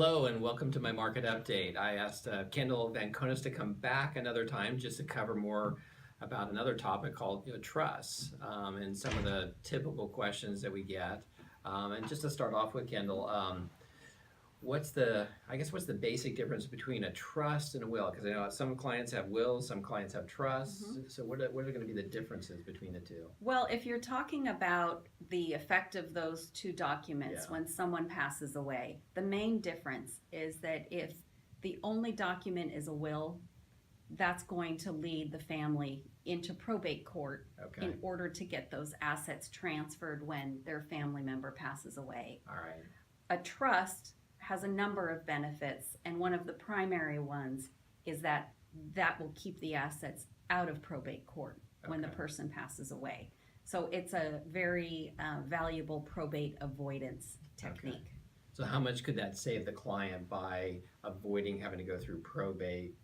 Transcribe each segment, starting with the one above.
Hello and welcome to my market update. I asked Kendall Vanconis to come back another time just to cover more about another topic called trust and some of the typical questions that we get. And just to start off with, Kendall, what's the basic difference between a trust and a will? Because I know some clients have wills, some clients have trusts. So what are going to be the differences between the two? Well, if you're talking about the effect of those two documents Yeah. when someone passes away, the main difference is that if the only document is a will, that's going to lead the family into probate court Okay. in order to get those assets transferred when their family member passes away. All right. A trust has a number of benefits, and one of the primary ones is that will keep the assets out of probate court when the Okay. person passes away. So it's a very valuable probate avoidance technique. So how much could that save the client by avoiding having to go through probate,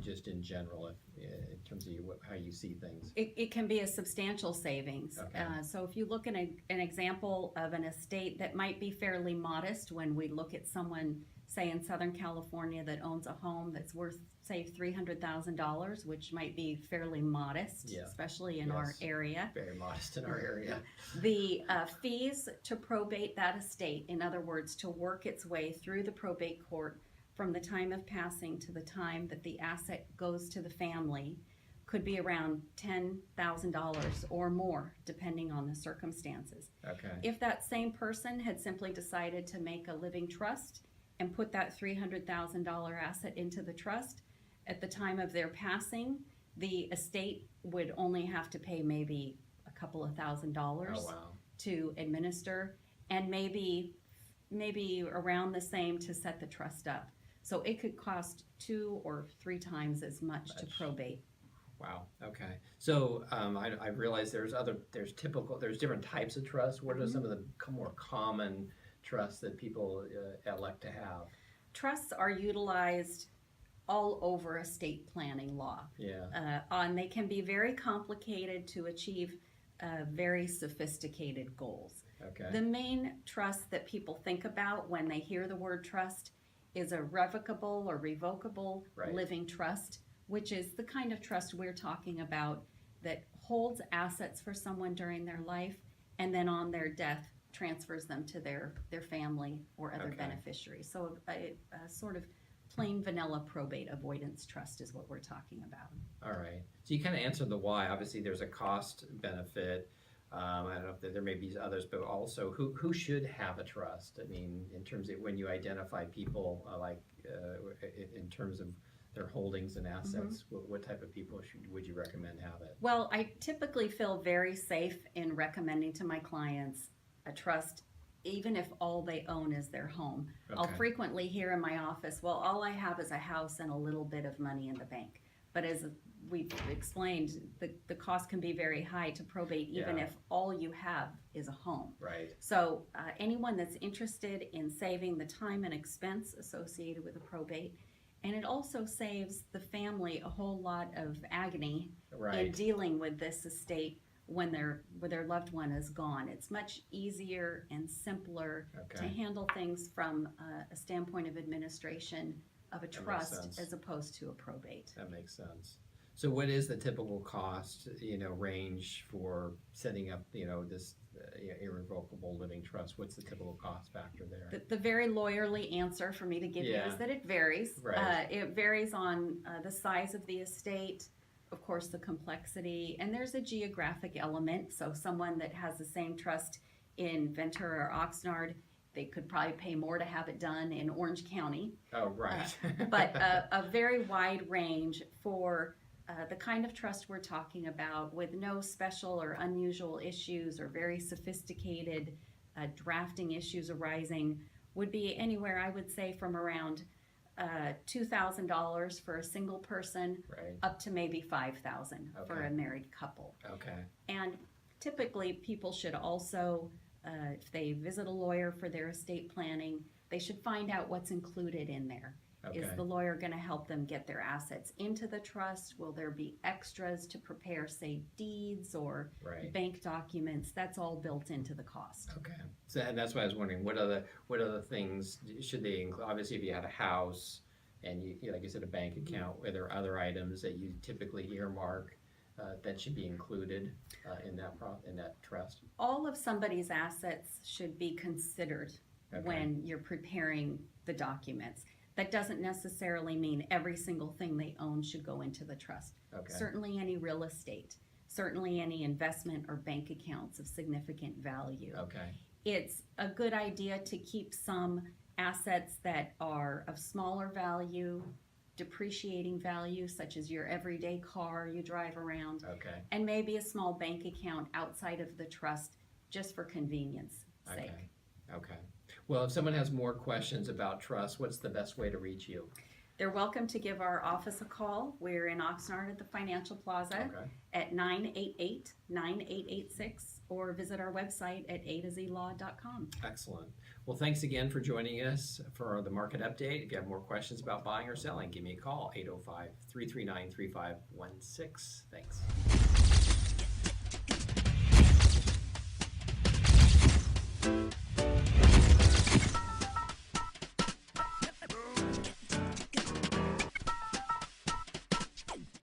just in general, in terms of how you see things? It can be a substantial savings. Okay. So if you look at an example of an estate that might be fairly modest, when we look at someone, say in Southern California, that owns a home that's worth, say, $300,000, which might be fairly modest, Yeah. especially in our Yes. area. Very modest in our area. The fees to probate that estate, in other words, to work its way through the probate court from the time of passing to the time that the asset goes to the family, could be around $10,000 or more, depending on the circumstances. Okay. If that same person had simply decided to make a living trust and put that $300,000 asset into the trust, at the time of their passing, the estate would only have to pay maybe a couple of $1,000 Oh, wow. to administer, and maybe around the same to set the trust up. So it could cost 2 or 3 times as much to probate. Wow. Okay. So I realize there's different types of trusts. What are some of the more common trusts that people elect to have? Trusts are utilized all over estate planning law. Yeah. And they can be very complicated to achieve very sophisticated goals. Okay. The main trust that people think about when they hear the word trust is a revocable or revocable Right. living trust, which is the kind of trust we're talking about that holds assets for someone during their life and then on their death transfers them to their family or other Okay. beneficiaries. So a sort of plain vanilla probate avoidance trust is what we're talking about. All right. So you kind of answered the why. Obviously, there's a cost benefit. I don't know if there may be others, but also who should have a trust? I mean, in terms of when you identify people, in terms of their holdings and assets, what type of people would you recommend have it? Well, I typically feel very safe in recommending to my clients a trust, even if all they own is their home. I'll Okay. frequently hear in my office, well, all I have is a house and a little bit of money in the bank. But as we've explained, the cost can be very high to probate, even Yeah. if all you have is a home. Right. So anyone that's interested in saving the time and expense associated with a probate, and it also saves the family a whole lot of agony in Right. dealing with this estate when their loved one is gone. It's much easier and simpler to Okay. handle things from a standpoint of administration of a makes trust sense. as opposed to a probate. That makes sense. So what is the typical cost, range for setting up, this irrevocable living trust? What's the typical cost factor there? The very lawyerly answer for me to give you Yeah. is that it varies. Right. It varies on the size of the estate, of course, the complexity, and there's a geographic element. So someone that has the same trust in Ventura or Oxnard, they could probably pay more to have it done in Orange County. Oh, right. But a very wide range for the kind of trust we're talking about, with no special or unusual issues or very sophisticated drafting issues arising, would be anywhere, I would say, from around $2,000 for a single person Right. up to maybe $5,000 for Okay. a married couple. Okay. And typically, people should also, if they visit a lawyer for their estate planning, they should find out what's included in there. Is Okay. the lawyer gonna help them get their assets into the trust? Will there be extras to prepare, say, deeds or Right. bank documents? That's all built into the cost. Okay. So, and that's why I was wondering, what other things should they include? Obviously, if you had a house and like you said, a bank account, are there other items that you typically earmark that should be included in that trust? All of somebody's assets should be considered Okay. when you're preparing the documents. That doesn't necessarily mean every single thing they own should go into the trust. Okay. Certainly any real estate, certainly any investment or bank accounts of significant value. Okay. It's a good idea to keep some assets that are of smaller value, depreciating value, such as your everyday car you drive around, Okay. and maybe a small bank account outside of the trust just for convenience sake. Okay. Okay. Well, if someone has more questions about trust, what's the best way to reach you? They're welcome to give our office a call. We're in Oxnard at the Financial Plaza Okay. at 988-9886 or visit our website at atozlaw.com. Excellent. Well, thanks again for joining us for the market update. If you have more questions about buying or selling, give me a call, 805-339-3516. Thanks.